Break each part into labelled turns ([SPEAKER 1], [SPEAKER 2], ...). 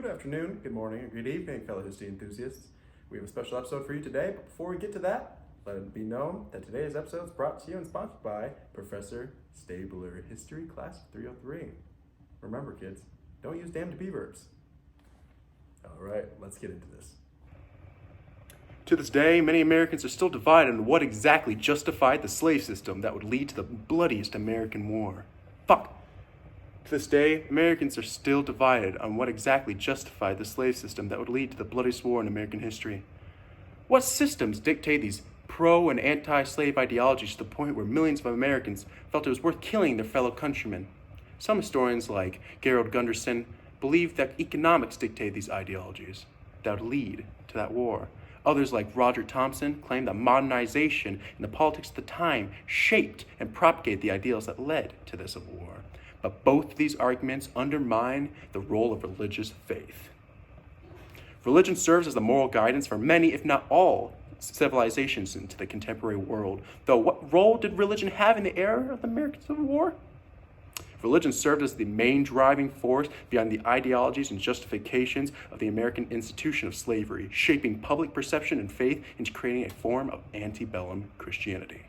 [SPEAKER 1] Good afternoon, good morning, and good evening, fellow history enthusiasts. We have a special episode for you today, but before we get to that, let it be known that today's episode is brought to you and sponsored by Professor Stabler, History Class 303. Remember, kids, don't use damn to be verbs. All right, let's get into this. To this day, many Americans are still divided on what exactly justified the slave system that would lead to the bloodiest American war. To this day, Americans are still divided on what exactly justified the slave system that would lead to the bloodiest war in American history. What systems dictate these pro- and anti-slave ideologies to the point where millions of Americans felt it was worth killing their fellow countrymen? Some historians, like Gerald Gunderson, believe that economics dictate these ideologies that would lead to that war. Others, like Roger Thompson, claim that modernization and the politics of the time shaped and propagated the ideals that led to this war. But both of these arguments undermine the role of religious faith. Religion serves as the moral guidance for many, if not all, civilizations into the contemporary world. Though what role did religion have in the era of the American Civil War? Religion served as the main driving force behind the ideologies and justifications of the American institution of slavery, shaping public perception and faith into creating a form of antebellum Christianity.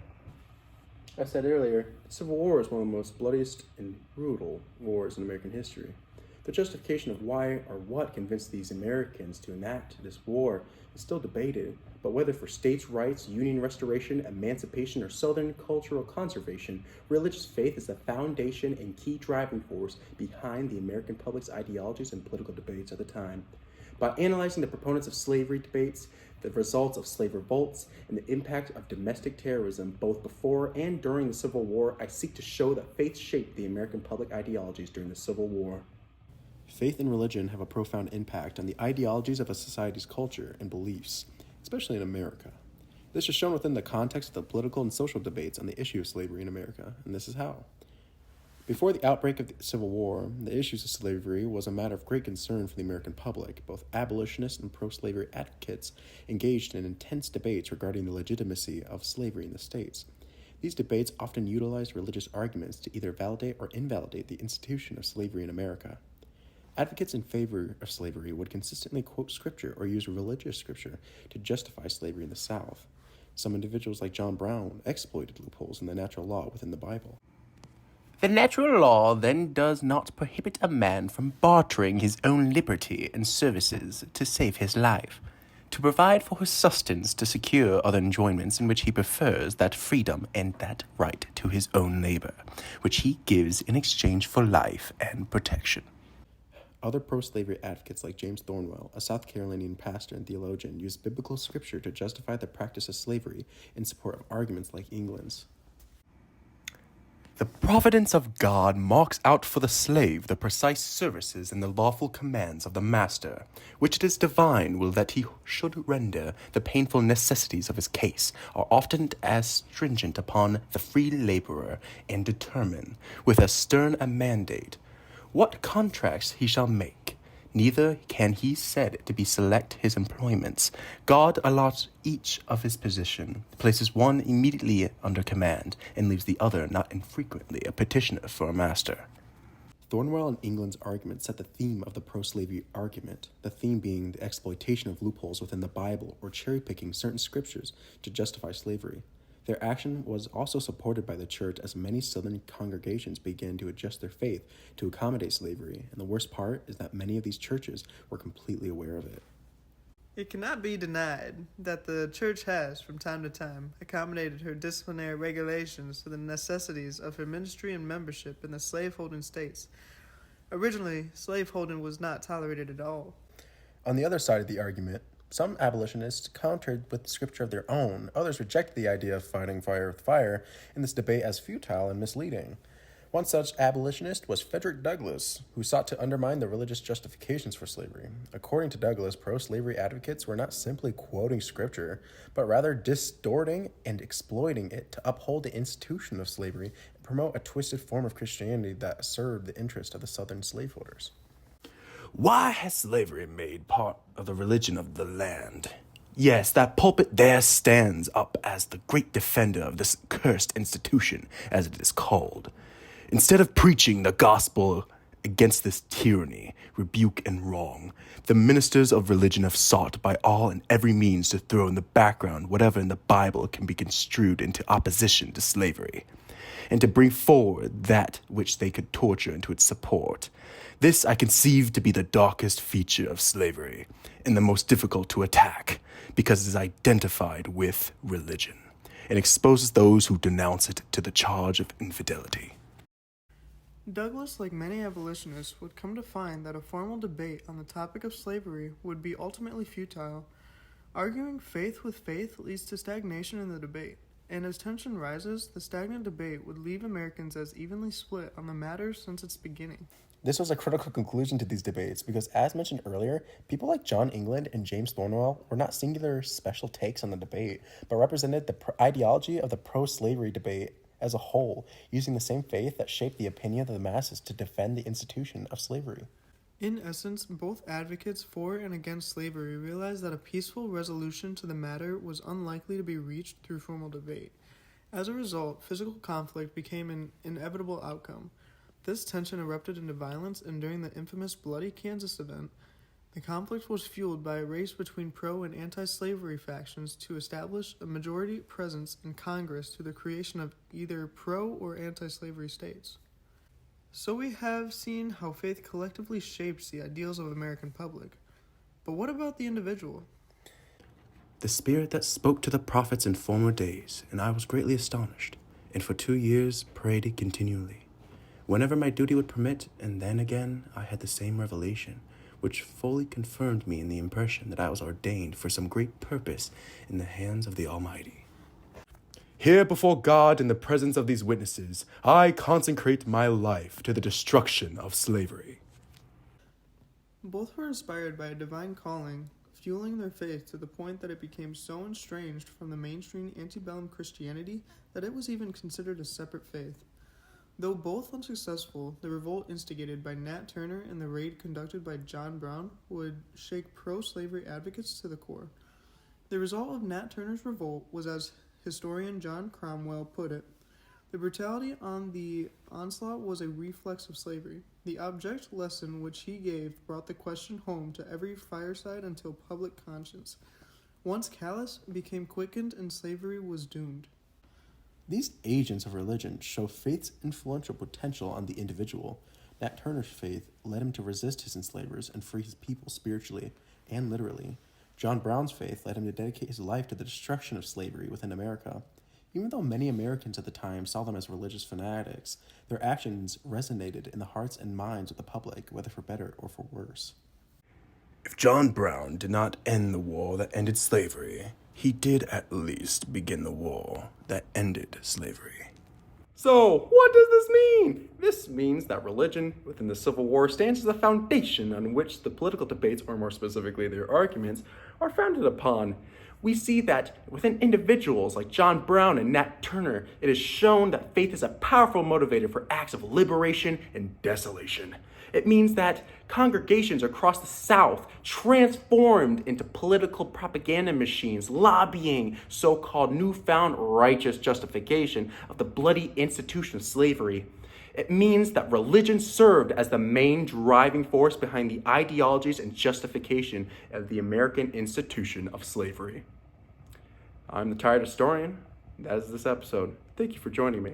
[SPEAKER 1] As I said earlier, the Civil War is one of the most bloodiest and brutal wars in American history. The justification of why or what convinced these Americans to enact this war is still debated, but whether for states' rights, union restoration, emancipation, or Southern cultural conservation, religious faith is the foundation and key driving force behind the American public's ideologies and political debates at the time. By analyzing the proponents of slavery debates, the results of slave revolts, and the impact of domestic terrorism both before and during the Civil War, I seek to show that faith shaped the American public ideologies during the Civil War. Faith and religion have a profound impact on the ideologies of a society's culture and beliefs, especially in America. This is shown within the context of the political and social debates on the issue of slavery in America, and this is how. Before the outbreak of the Civil War, the issues of slavery was a matter of great concern for the American public. Both abolitionists and pro-slavery advocates engaged in intense debates regarding the legitimacy of slavery in the states. These debates often utilized religious arguments to either validate or invalidate the institution of slavery in America. Advocates in favor of slavery would consistently quote scripture or use religious scripture to justify slavery in the South. Some individuals, like John Brown, exploited loopholes in the natural law within the Bible.
[SPEAKER 2] The natural law then does not prohibit a man from bartering his own liberty and services to save his life, to provide for his sustenance, to secure other enjoyments in which he prefers that freedom and that right to his own labor, which he gives in exchange for life and protection.
[SPEAKER 1] Other pro-slavery advocates like James Thornwell, a South Carolinian pastor and theologian, used biblical scripture to justify the practice of slavery in support of arguments like England's.
[SPEAKER 2] The providence of God marks out for the slave the precise services and the lawful commands of the master, which it is divine will that he should render. The painful necessities of his case are often as stringent upon the free laborer, and determine, with as stern a mandate, what contracts he shall make. Neither can he said to be select his employments. God allots each of his position, places one immediately under command, and leaves the other not infrequently a petitioner for a master.
[SPEAKER 1] Thornwell and England's argument set the theme of the pro-slavery argument, the theme being the exploitation of loopholes within the Bible or cherry-picking certain scriptures to justify slavery. Their action was also supported by the church as many Southern congregations began to adjust their faith to accommodate slavery, and the worst part is that many of these churches were completely aware of it.
[SPEAKER 3] It cannot be denied that the church has, from time to time, accommodated her disciplinary regulations to the necessities of her ministry and membership in the slaveholding states. Originally, slaveholding was not tolerated at all.
[SPEAKER 1] On the other side of the argument, some abolitionists countered with scripture of their own. Others rejected the idea of fighting fire with fire in this debate as futile and misleading. One such abolitionist was Frederick Douglass, who sought to undermine the religious justifications for slavery. According to Douglass, pro-slavery advocates were not simply quoting scripture, but rather distorting and exploiting it to uphold the institution of slavery and promote a twisted form of Christianity that served the interest of the Southern slaveholders.
[SPEAKER 2] Why has slavery made part of the religion of the land? Yes, that pulpit there stands up as the great defender of this cursed institution, as it is called. Instead of preaching the gospel Against this tyranny, rebuke, and wrong, the ministers of religion have sought by all and every means to throw in the background whatever in the Bible can be construed into opposition to slavery, and to bring forward that which they could torture into its support. This I conceive to be the darkest feature of slavery, and the most difficult to attack, because it is identified with religion, and exposes those who denounce it to the charge of infidelity.
[SPEAKER 3] Douglas, like many abolitionists, would come to find that a formal debate on the topic of slavery would be ultimately futile. Arguing faith with faith leads to stagnation in the debate, and as tension rises, the stagnant debate would leave Americans as evenly split on the matter since its beginning.
[SPEAKER 2] This was a critical conclusion to these debates because, as mentioned earlier, people like John England and James Thornwell were not singular special takes on the debate, but represented the ideology of the pro-slavery debate as a whole, using the same faith that shaped the opinion of the masses to defend the institution of slavery.
[SPEAKER 3] In essence, both advocates for and against slavery realized that a peaceful resolution to the matter was unlikely to be reached through formal debate. As a result, physical conflict became an inevitable outcome. This tension erupted into violence, and during the infamous Bloody Kansas event, the conflict was fueled by a race between pro- and anti-slavery factions to establish a majority presence in Congress through the creation of either pro- or anti-slavery states. So we have seen how faith collectively shapes the ideals of the American public. But what about the individual?
[SPEAKER 2] The spirit that spoke to the prophets in former days, and I was greatly astonished, and for 2 years prayed continually, whenever my duty would permit, and then again I had the same revelation, which fully confirmed me in the impression that I was ordained for some great purpose in the hands of the Almighty. Here before God, in the presence of these witnesses, I consecrate my life to the destruction of slavery.
[SPEAKER 3] Both were inspired by a divine calling, fueling their faith to the point that it became so estranged from the mainstream antebellum Christianity that it was even considered a separate faith. Though both unsuccessful, the revolt instigated by Nat Turner and the raid conducted by John Brown would shake pro-slavery advocates to the core. The result of Nat Turner's revolt was, as historian John Cromwell put it, the brutality on the onslaught was a reflex of slavery. The abject lesson which he gave brought the question home to every fireside until public conscience, once callous, became quickened, and slavery was doomed.
[SPEAKER 2] These agents of religion show faith's influential potential on the individual. Nat Turner's faith led him to resist his enslavers and free his people spiritually and literally. John Brown's faith led him to dedicate his life to the destruction of slavery within America. Even though many Americans at the time saw them as religious fanatics, their actions resonated in the hearts and minds of the public, whether for better or for worse. If John Brown did not end the war that ended slavery, he did at least begin the war that ended slavery.
[SPEAKER 1] So, what does this mean? This means that religion within the Civil War stands as the foundation on which the political debates, or more specifically their arguments, are founded upon. We see that within individuals like John Brown and Nat Turner, it is shown that faith is a powerful motivator for acts of liberation and desolation. It means that congregations across the South transformed into political propaganda machines, lobbying so-called newfound righteous justification of the bloody institution of slavery. It means that religion served as the main driving force behind the ideologies and justification of the American institution of slavery. I'm the Tired Historian. That is this episode. Thank you for joining me.